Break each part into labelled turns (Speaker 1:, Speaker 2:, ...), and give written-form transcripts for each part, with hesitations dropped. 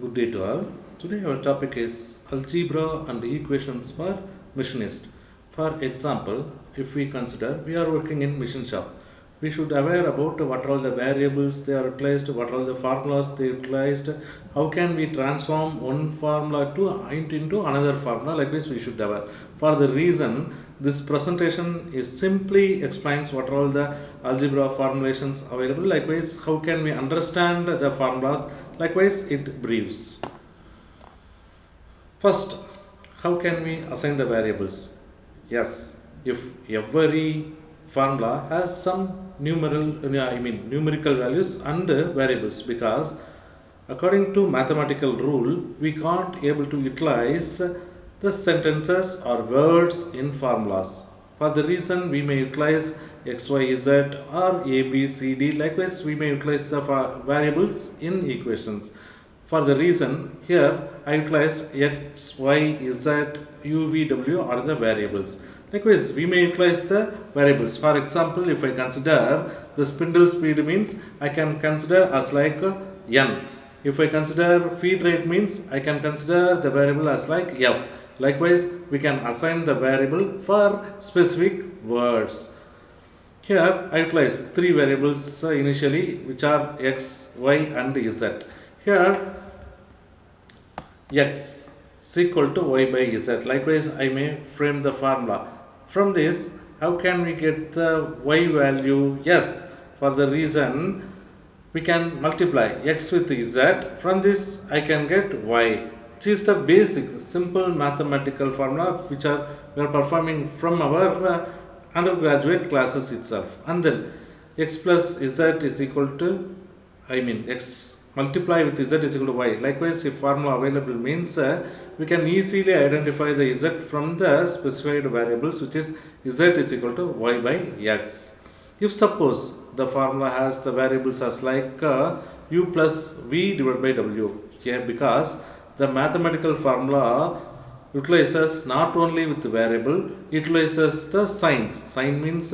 Speaker 1: Good day to all. Today our topic is algebra and equations for machinist. For example, if we consider we are working in machine shop, we should aware about what are all the variables they are utilized, what are all the formulas they utilized, how can we transform one formula into another formula. Like this we should aware. For the reason this presentation is simply explains what are all the algebra formulations available. Likewise, how can we understand the formulas. Likewise, it briefs. First, how can we assign the variables? Yes, if every formula has some numerical values and variables, because according to mathematical rule, we can't able to utilize the sentences or words in formulas. For the reason we may utilize x, y, z or a, b, c, d. Likewise, we may utilize the variables in equations. For the reason here I utilized x, y, z, u, v, w are the variables. Likewise, we may utilize the variables. For example, if I consider the spindle speed means I can consider as like n. If I consider feed rate means I can consider the variable as like f. Likewise, we can assign the variable for specific words. Here I utilize three variables initially, which are x, y and z. Here x is equal to y by z. Likewise, I may frame the formula. From this, how can we get the y value? Yes, for the reason we can multiply x with z. From this, I can get y. Which is the basic, simple mathematical formula which we are performing from our undergraduate classes itself. And then x plus z is equal to, x multiply with z is equal to y. Likewise, if formula available means we can easily identify the z from the specified variables, which is z is equal to y by x. If suppose the formula has the variables as like u plus v divided by w, here because the mathematical formula utilizes not only with the variable, it utilizes the signs. Sign means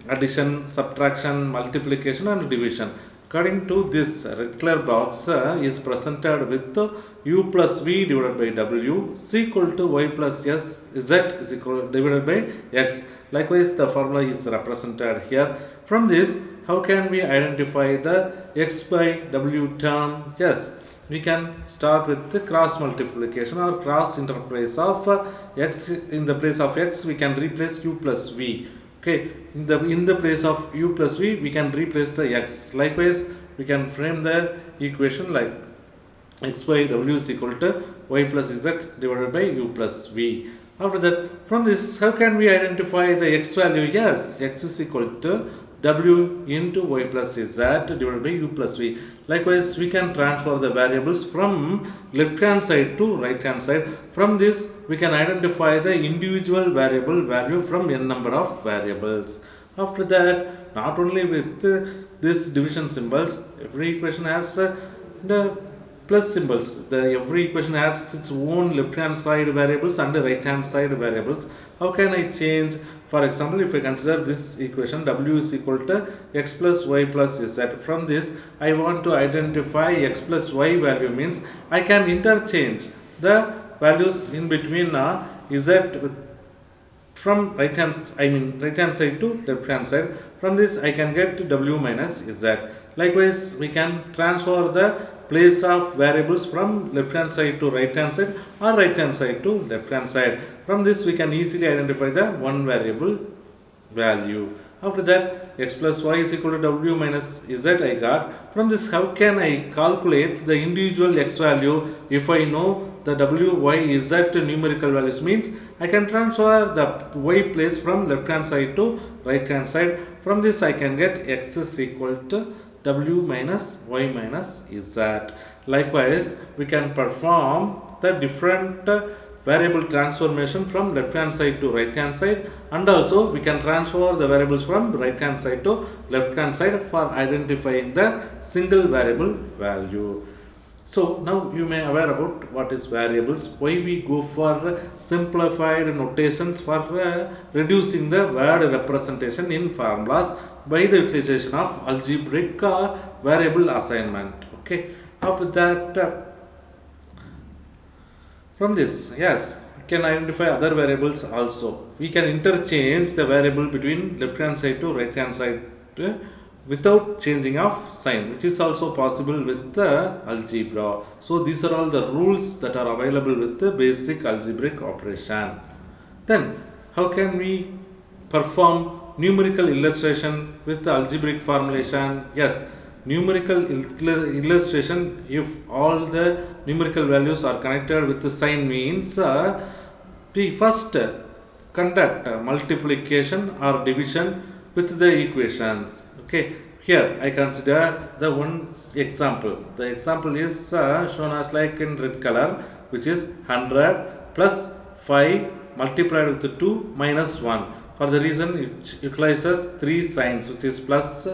Speaker 1: addition, subtraction, multiplication and division. According to this rectangular box is presented with u plus v divided by w is equal to y plus s z is equal divided by x. Likewise, the formula is represented here. From this, how can we identify the x by w term? Yes, we can start with the cross multiplication or cross interplace of x. In the place of x, we can replace u plus v. Okay, in the place of u plus v, we can replace the x. Likewise, we can frame the equation like x by w is equal to y plus z divided by u plus v. After that, from this, how can we identify the x value? Yes, x is equal to w into y plus z divided by u plus v. Likewise, we can transfer the variables from left hand side to right hand side. From this, we can identify the individual variable value from n number of variables. After that, not only with this division symbols, every equation has the plus symbols. Every equation has its own left hand side variables and right hand side variables. How can I change? For example, if I consider this equation, w is equal to x plus y plus z. From this, I want to identify x plus y value means I can interchange the values in between z with from right hand side to left hand side. From this, I can get w minus z. Likewise, we can transfer the place of variables from left hand side to right hand side or right hand side to left hand side. From this, we can easily identify the one variable value. After that, x plus y is equal to w minus z I got. From this, how can I calculate the individual x value? If I know the w, y, z numerical values means I can transfer the y place from left hand side to right hand side. From this, I can get x is equal to w minus y minus z. Likewise, we can perform the different variable transformation from left hand side to right hand side, and also we can transfer the variables from right hand side to left hand side for identifying the single variable value. So now you may aware about what is variables, why we go for simplified notations for reducing the word representation in formulas by the utilization of algebraic variable assignment. Okay, after that From this, yes, we can identify other variables also. We can interchange the variable between left hand side to right hand side without changing of sign, which is also possible with the algebra. So these are all the rules that are available with the basic algebraic operation. Then how can we perform numerical illustration with the algebraic formulation? Yes, numerical illustration, if all the numerical values are connected with the sign, means we first conduct multiplication or division with the equations. Okay, here I consider the one example. The example is shown as like in red color, which is 100 plus 5 multiplied with 2 minus 1. For the reason it utilizes three signs, which is plus,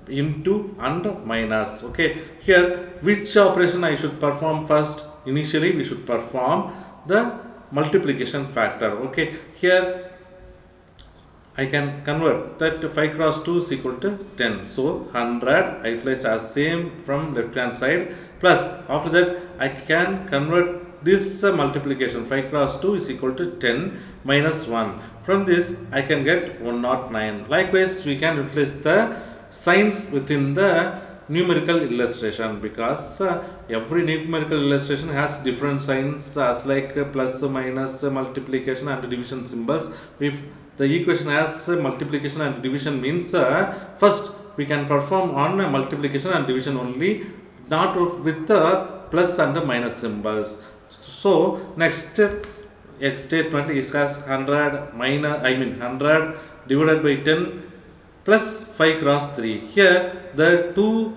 Speaker 1: into and minus. Okay, here which operation I should perform first? Initially we should perform the multiplication factor. Okay, here I can convert that 5 cross 2 is equal to 10. So 100 I place as same from left hand side, plus after that I can convert this multiplication 5 cross 2 is equal to 10 minus 1. From this I can get 109. Likewise we can utilize the signs within the numerical illustration, because every numerical illustration has different signs as like plus, minus, multiplication and division symbols. If the equation has multiplication and division, means first we can perform on multiplication and division only, not with the plus and the minus symbols. So next statement is as 100 minus, 100 divided by 10 plus 5 cross 3. Here the two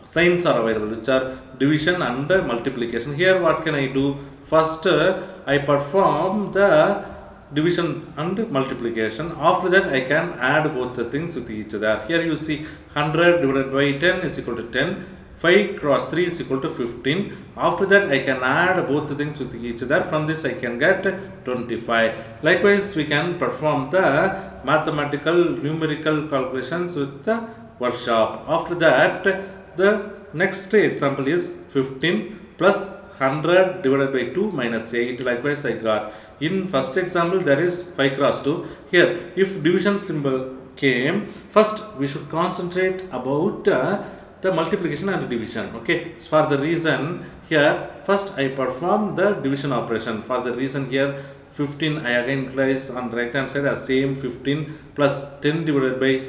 Speaker 1: signs are available, which are division and multiplication. Here what can I do? First I perform the division and multiplication. After that I can add both the things with each other. Here you see 100 divided by 10 is equal to 10. 5 cross 3 is equal to 15. After that I can add both the things with each other. From this I can get 25. Likewise we can perform the mathematical numerical calculations with the workshop. After that the next example is 15 plus 100 divided by 2 minus 8. Likewise I got. In first example there is 5 cross 2. Here if division symbol came, first we should concentrate about the multiplication and division. Okay, so for the reason here first I perform the division operation. For the reason here 15 I again place on right hand side as same 15 plus 10 divided by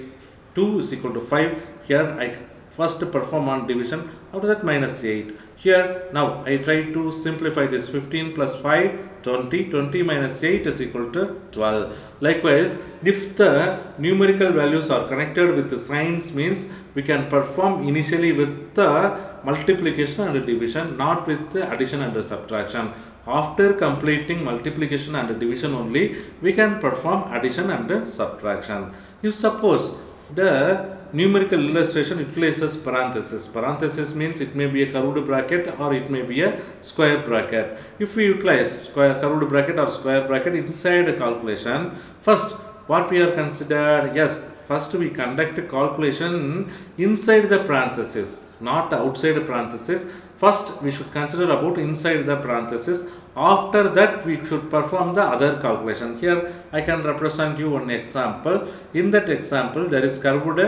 Speaker 1: 2 is equal to 5. Here I first perform on division, after that minus 8. Here now I try to simplify this. 15 plus 5 20, 20 minus 8 is equal to 12. Likewise if the numerical values are connected with the signs, means we can perform initially with the multiplication and division, not with the addition and the subtraction. After completing multiplication and division only we can perform addition and subtraction. If suppose the numerical illustration utilizes parenthesis. Parenthesis means it may be a curved bracket or it may be a square bracket. If we utilize curved bracket or square bracket inside a calculation, first what we are considered? Yes, first we conduct a calculation inside the parenthesis, not outside the parenthesis. First we should consider about inside the parenthesis. After that we should perform the other calculation. Here I can represent you one example. In that example there is curved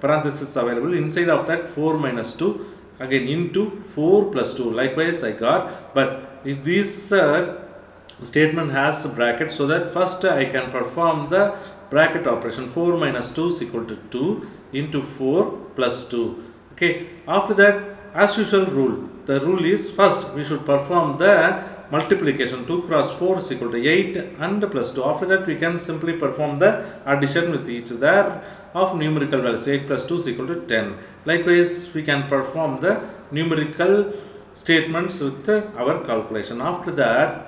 Speaker 1: parenthesis available. Inside of that 4 minus 2 again into 4 plus 2. Likewise I got, but if this statement has a bracket, so that first I can perform the bracket operation. 4 minus 2 is equal to 2 into 4 plus 2. Okay, after that as usual rule, the rule is first we should perform the multiplication. 2 cross 4 is equal to 8 and plus 2. After that we can simply perform the addition with each other of numerical values. 8 plus 2 is equal to 10. Likewise we can perform the numerical statements with our calculation. After that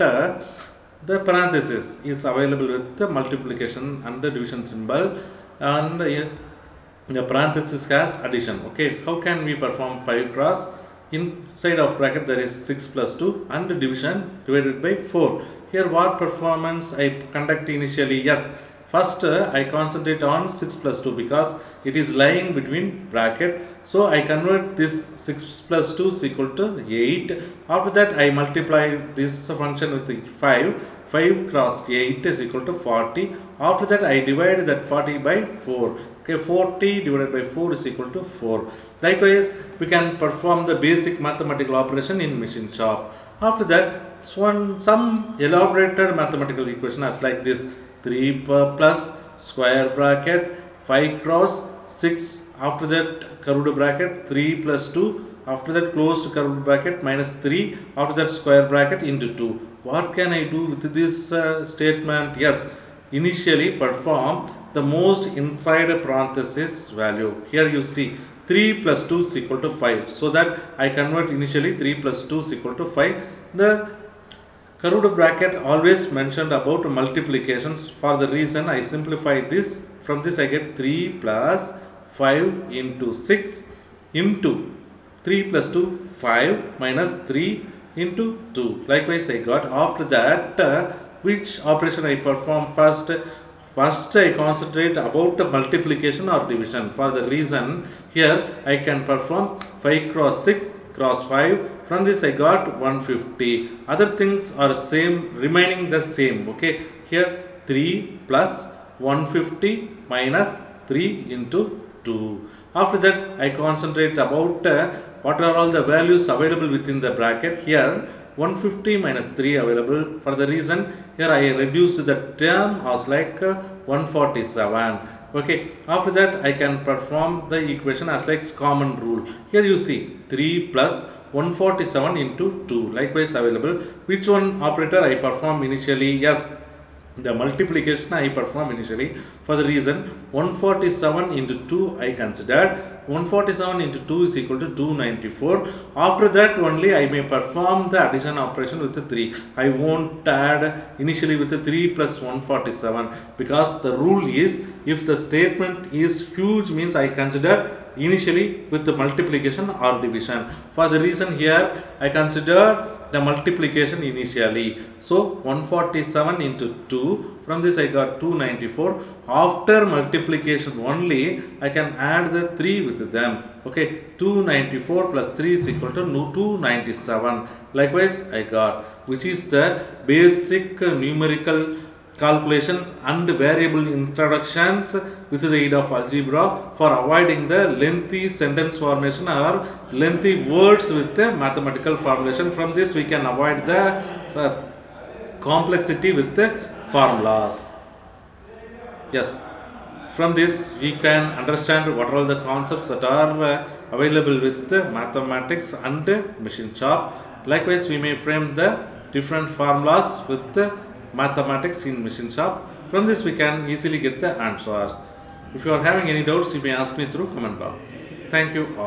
Speaker 1: the parenthesis is available with the multiplication and the division symbol, and the parenthesis has addition. Okay, how can we perform 5 cross? Inside of bracket there is 6 plus 2 and division divided by 4. Here what performance I conduct initially? Yes, First, I concentrate on 6 plus 2 because it is lying between bracket. So I convert this 6 plus 2 is equal to 8. After that, I multiply this function with the 5. 5 cross 8 is equal to 40. After that, I divide that 40 by 4. Okay, 40 divided by 4 is equal to 4. Likewise, we can perform the basic mathematical operation in machine shop. After that, some elaborated mathematical equation as like this: 3 plus square bracket 5 cross 6, after that curved bracket 3 plus 2, after that closed curved bracket minus 3, after that square bracket into 2. What can I do with this statement? Yes, initially perform the most inside parenthesis value. Here you see 3 plus 2 is equal to 5. So that I convert initially 3 plus 2 is equal to 5. The curved bracket always mentioned about multiplications. For the reason I simplify this. From this I get 3 plus 5 into 6 into 3 plus 2 5 minus 3 into 2. Likewise I got. After that which operation I perform first? First I concentrate about the multiplication or division. For the reason here I can perform 5 cross 6 cross 5. From this I got 150. Other things are same, remaining the same. Okay, here 3 plus 150 minus 3 into 2. After that I concentrate about what are all the values available within the bracket. Here 150 minus 3 available. For the reason here I reduced the term as like 147. Okay, after that I can perform the equation as like common rule. Here you see 3 plus 147 into 2 likewise available. Which one operator I perform initially? Yes, the multiplication I perform initially. For the reason 147 into 2 I considered. 147 into 2 is equal to 294. After that only I may perform the addition operation with the 3. I won't add initially with the 3 plus 147 because the rule is if the statement is huge means I consider initially with the multiplication or division. For the reason here I consider the multiplication initially. So 147 into 2, from this I got 294. After multiplication only I can add the 3 with them. Okay, 294 plus 3 is equal to 297. Likewise I got, which is the basic numerical calculations and variable introductions with the aid of algebra for avoiding the lengthy sentence formation or lengthy words with the mathematical formulation. From this we can avoid the complexity with the formulas. Yes, from this we can understand what are all the concepts that are available with the mathematics and machine shop. Likewise we may frame the different formulas with the mathematics in machine shop. From this we can easily get the answers. If you are having any doubts, you may ask me through comment box. Thank you all.